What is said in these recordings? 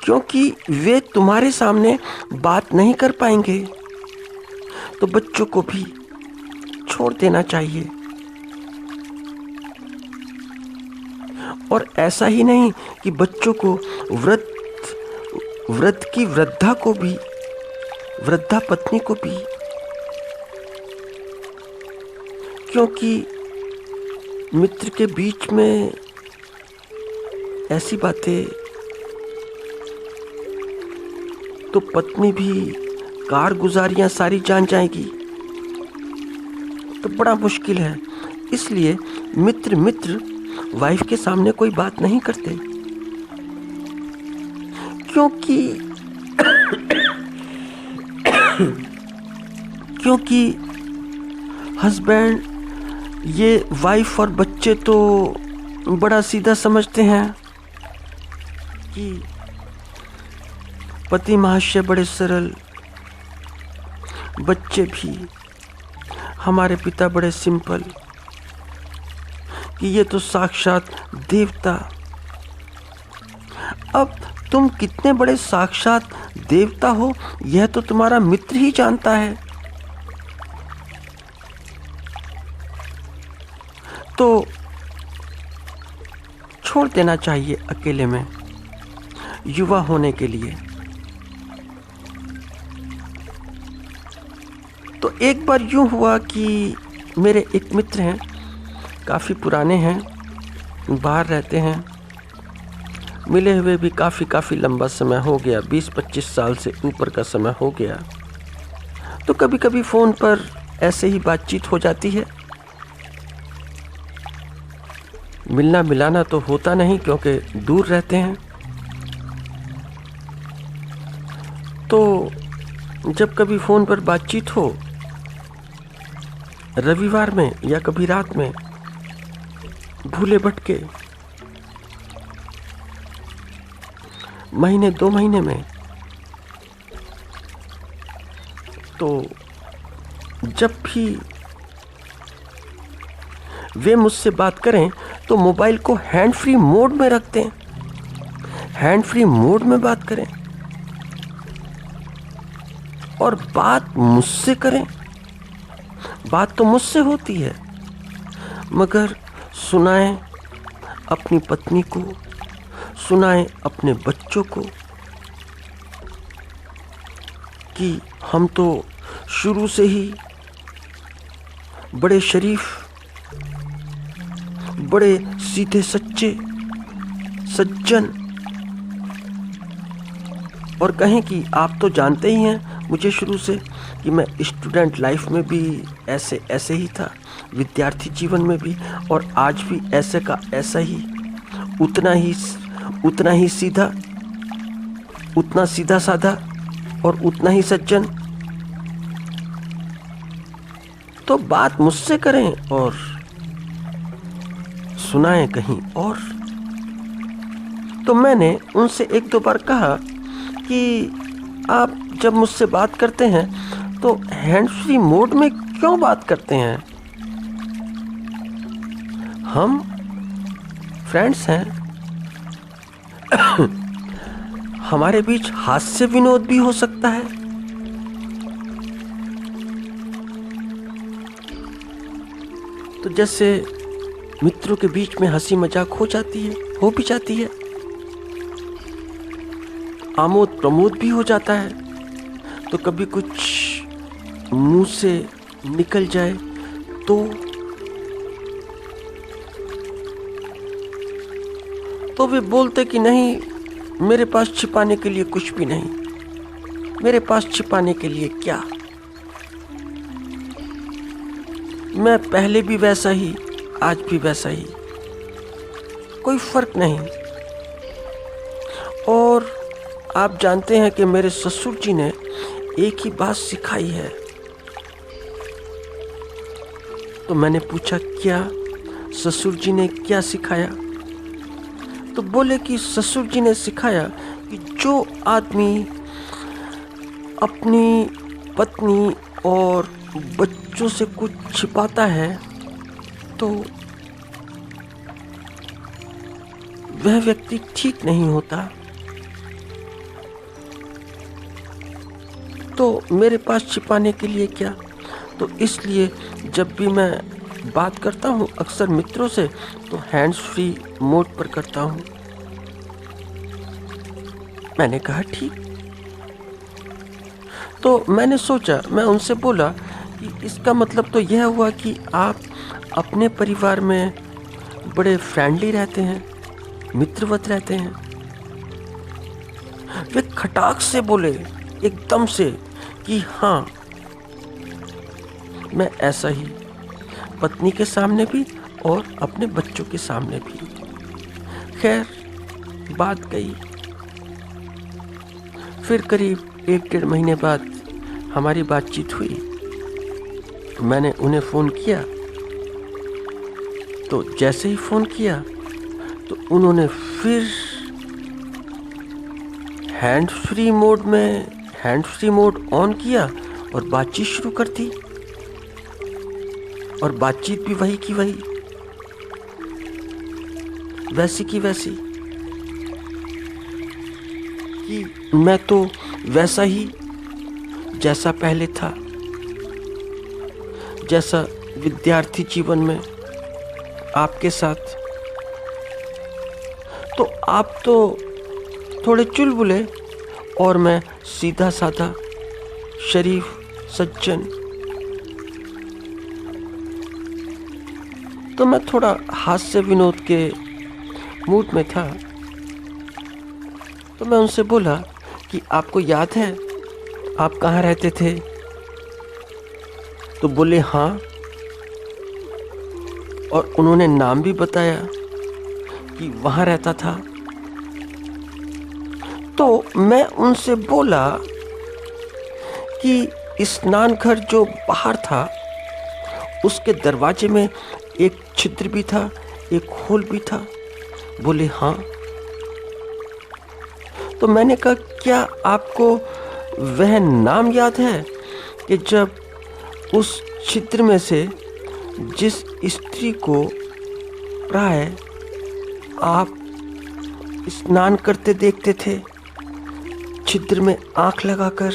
क्योंकि वे तुम्हारे सामने बात नहीं कर पाएंगे, तो बच्चों को भी छोड़ देना चाहिए। और ऐसा ही नहीं कि बच्चों को वृद्ध की वृद्धा को भी, वृद्धा पत्नी को भी, क्योंकि मित्र के बीच में ऐसी बातें तो पत्नी भी कारगुजारियां सारी जान जाएगी, तो बड़ा मुश्किल है। इसलिए मित्र वाइफ के सामने कोई बात नहीं करते, क्योंकि हस्बैंड ये वाइफ और बच्चे तो बड़ा सीधा समझते हैं कि पति महाशय बड़े सरल, बच्चे भी हमारे पिता बड़े सिंपल, कि ये तो साक्षात देवता। अब तुम कितने बड़े साक्षात देवता हो यह तो तुम्हारा मित्र ही जानता है। तो छोड़ देना चाहिए अकेले में, युवा होने के लिए। तो एक बार यूं हुआ कि मेरे एक मित्र हैं, काफ़ी पुराने हैं, बाहर रहते हैं, मिले हुए भी काफ़ी लंबा समय हो गया, 20-25 साल से ऊपर का समय हो गया। तो कभी कभी फ़ोन पर ऐसे ही बातचीत हो जाती है। मिलना मिलाना तो होता नहीं क्योंकि दूर रहते हैं। तो जब कभी फ़ोन पर बातचीत हो, रविवार में या कभी रात में, भूले भटके, महीने 2 महीने में, तो जब भी वे मुझसे बात करें तो मोबाइल को हैंड फ्री मोड में रख दें, हैंड फ्री मोड में बात करें और बात मुझसे करें। बात तो मुझसे होती है, मगर सुनाएं अपनी पत्नी को, सुनाएं अपने बच्चों को कि हम तो शुरू से ही बड़े शरीफ, बड़े सीधे सच्चे सज्जन, और कहें कि आप तो जानते ही हैं मुझे शुरू से कि मैं स्टूडेंट लाइफ में भी ऐसे ही था, विद्यार्थी जीवन में भी, और आज भी ऐसे का ऐसा ही, उतना ही सीधा, उतना सीधा साधा और उतना ही सज्जन। तो बात मुझसे करें और सुनाएं कहीं और। तो मैंने उनसे 1-2 बार कहा कि आप जब मुझसे बात करते हैं तो हैंड फ्री मोड में क्यों बात करते हैं? हम फ्रेंड्स हैं, हमारे बीच हास्य विनोद भी हो सकता है। तो जैसे मित्रों के बीच में हंसी मजाक हो जाती है, हो भी जाती है, आमोद प्रमोद भी हो जाता है, तो कभी कुछ मुंह से निकल जाए तो वे बोलते कि नहीं, मेरे पास छिपाने के लिए कुछ भी नहीं, मेरे पास छिपाने के लिए क्या, मैं पहले भी वैसा ही, आज भी वैसा ही, कोई फर्क नहीं। और आप जानते हैं कि मेरे ससुर जी ने एक ही बात सिखाई है। तो मैंने पूछा क्या ससुर जी ने क्या सिखाया? तो बोले कि ससुर जी ने सिखाया कि जो आदमी अपनी पत्नी और बच्चों से कुछ छिपाता है तो वह व्यक्ति ठीक नहीं होता। तो मेरे पास छिपाने के लिए क्या। तो इसलिए जब भी मैं बात करता हूँ अक्सर मित्रों से तो हैंड्स फ्री मोड पर करता हूँ। मैंने कहा ठीक। तो मैंने सोचा, मैं उनसे बोला कि इसका मतलब तो यह हुआ कि आप अपने परिवार में बड़े फ्रेंडली रहते हैं, मित्रवत रहते हैं। वे खटाक से बोले एकदम से कि हाँ, मैं ऐसा ही, पत्नी के सामने भी और अपने बच्चों के सामने भी। खैर, बात गई। फिर करीब 1-1.5 महीने बाद हमारी बातचीत हुई। मैंने उन्हें फ़ोन किया, तो जैसे ही फ़ोन किया तो उन्होंने फिर हैंड फ्री मोड ऑन किया और बातचीत शुरू कर दी। और बातचीत भी वही की वही, वैसी की वैसी, कि मैं तो वैसा ही जैसा पहले था, जैसा विद्यार्थी जीवन में आपके साथ। तो आप तो थोड़े चुलबुले और मैं सीधा साधा, शरीफ, सज्जन। तो मैं थोड़ा हास्य विनोद के मूड में था। तो मैं उनसे बोला कि आपको याद है आप कहाँ रहते थे। तो बोले हाँ, और उन्होंने नाम भी बताया कि वहाँ रहता था। तो मैं उनसे बोला कि स्नान घर जो बाहर था उसके दरवाजे में एक छिद्र भी था, एक होल भी था। बोले हाँ। तो मैंने कहा क्या आपको वह नाम याद है कि जब उस छिद्र में से जिस स्त्री को प्राय आप स्नान करते देखते थे छिद्र में आंख लगाकर,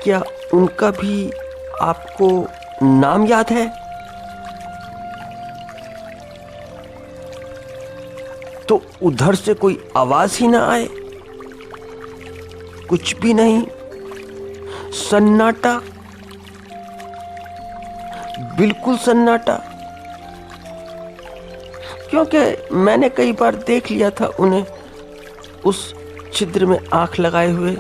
क्या उनका भी आपको नाम याद है? तो उधर से कोई आवाज ही ना आए, कुछ भी नहीं, सन्नाटा, बिल्कुल सन्नाटा। क्योंकि मैंने कई बार देख लिया था उन्हें उस छिद्र में आंख लगाए हुए।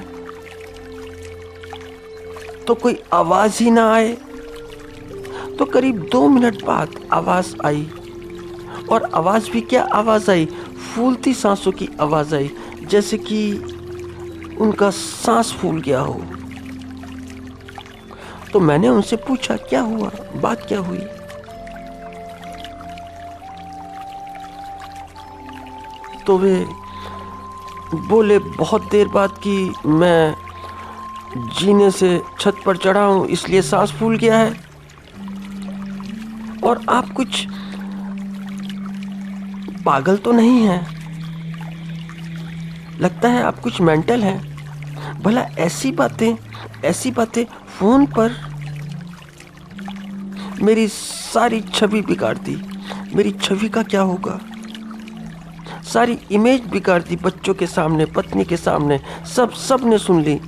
तो कोई आवाज ही ना आए। तो करीब 2 मिनट बाद आवाज आई, और आवाज भी क्या आवाज आई, फूलती सांसों की आवाज आई, जैसे कि उनका सांस फूल गया हो। तो मैंने उनसे पूछा क्या हुआ, बात क्या हुई। तो वे बोले बहुत देर बाद कि मैं जीने से छत पर चढ़ा हूं इसलिए सांस फूल गया है। और आप कुछ पागल तो नहीं हैं, लगता है आप कुछ मेंटल हैं। भला ऐसी बातें फोन पर मेरी सारी छवि बिगाड़ दी। मेरी छवि का क्या होगा, सारी इमेज बिगाड़ दी, बच्चों के सामने, पत्नी के सामने, सब ने सुन ली।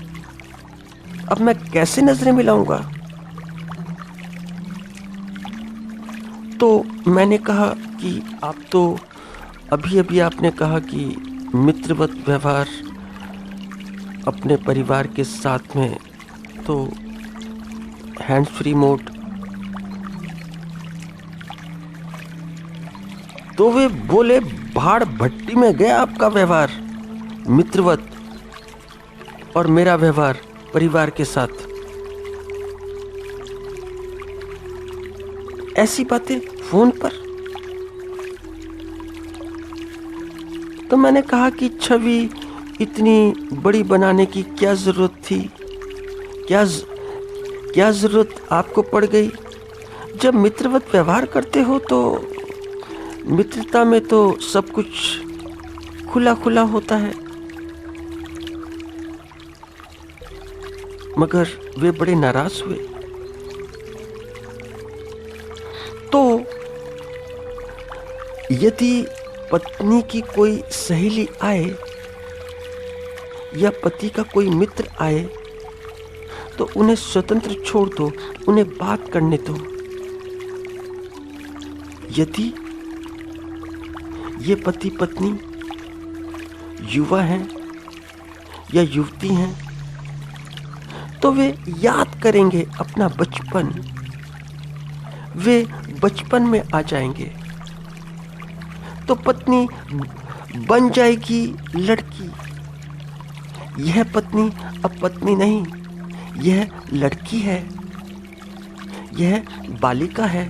अब मैं कैसे नजरें मिलाऊंगा। तो मैंने कहा कि आप तो अभी आपने कहा कि मित्रवत व्यवहार अपने परिवार के साथ में, तो हैंड्स फ्री मोड। तो वे बोले भाड़ भट्टी में गया आपका व्यवहार मित्रवत और मेरा व्यवहार परिवार के साथ। ऐसी बातें फोन पर। तो मैंने कहा कि छवि इतनी बड़ी बनाने की क्या जरूरत थी, क्या जरूरत आपको पड़ गई। जब मित्रवत व्यवहार करते हो तो मित्रता में तो सब कुछ खुला खुला होता है। मगर वे बड़े नाराज हुए। तो यदि पत्नी की कोई सहेली आए या पति का कोई मित्र आए तो उन्हें स्वतंत्र छोड़ दो, उन्हें बात करने दो। यदि ये पति पत्नी युवा हैं या युवती हैं तो वे याद करेंगे अपना बचपन, वे बचपन में आ जाएंगे। तो पत्नी बन जाएगी लड़की। यह पत्नी अब पत्नी नहीं, यह लड़की है, यह बालिका है,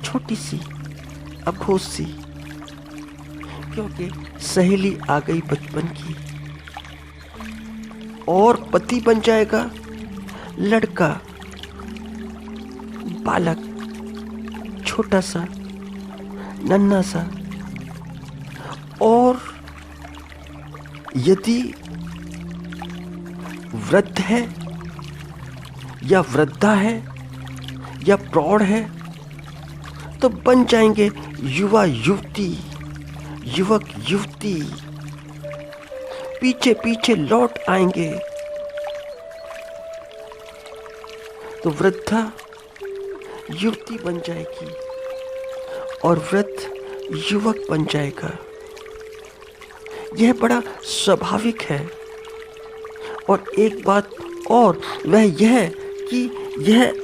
छोटी सी, अबोध सी, क्योंकि सहेली आ गई बचपन की। और पति बन जाएगा लड़का, बालक, छोटा सा, नन्हा सा। और यदि वृद्ध है या वृद्धा है या प्रौढ़ है तो बन जाएंगे युवा युवती, युवक युवती, पीछे पीछे लौट आएंगे। तो वृद्धा युवती बन जाएगी और वृद्ध युवक बन जाएगा। यह बड़ा स्वाभाविक है। और एक बात और, वह यह कि यह